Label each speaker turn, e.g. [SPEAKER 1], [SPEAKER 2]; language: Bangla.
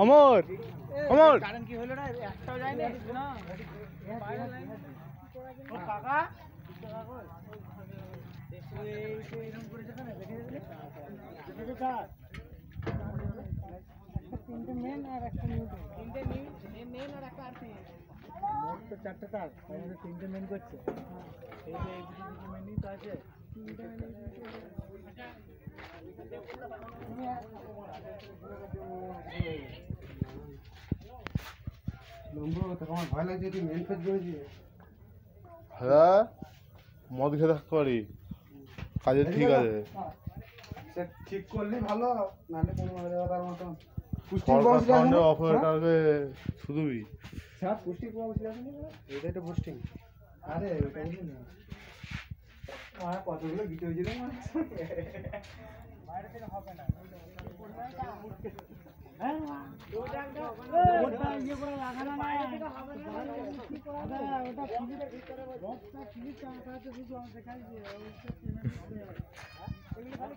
[SPEAKER 1] অমর অমর
[SPEAKER 2] কারেন্ট কি হলো রে? একটাও যায় না। বাইরে লাইন ও কাকা এরকম করেছে কেন? দেখে দেখে কার তিনটে মেন আর একটা নিউট্রাল। তিনটে মেন আর একটা আরসি। মোট তো চারটে তার, তার মধ্যে তিনটে মেন করছে। এই যে এই দুটো মেনই তো আছে। তিনটে মেন
[SPEAKER 3] ভয় লাগছে তুই মেন ফেজ করেছি।
[SPEAKER 1] হ্যাঁ মদ খেয়ে থাকতে পারি, কাজে ঠিক আছে।
[SPEAKER 3] সে ঠিক করলে ভালো, নাহলে কোনো তার মতন
[SPEAKER 1] সরকার সামনে অপারেটরকে শুধুই
[SPEAKER 3] স্যার পুষ্টি কৌশল আছে না, এটাই তো পুষ্টিং। আরে ওটা বুঝি না, আমার কতগুলো গিটে হয়েছিল
[SPEAKER 2] বাইরে থেকে হবে না। হ্যাঁ ওটা ইয়ে করে লাগানো না, বাইরে থেকে হবে না। ওটা ফিলিপের ভিতরে বক্সটা ফিলিপ চালাতে শুধু আমি দেখাই যে ওইটা পেমেন্ট এগুলো খালি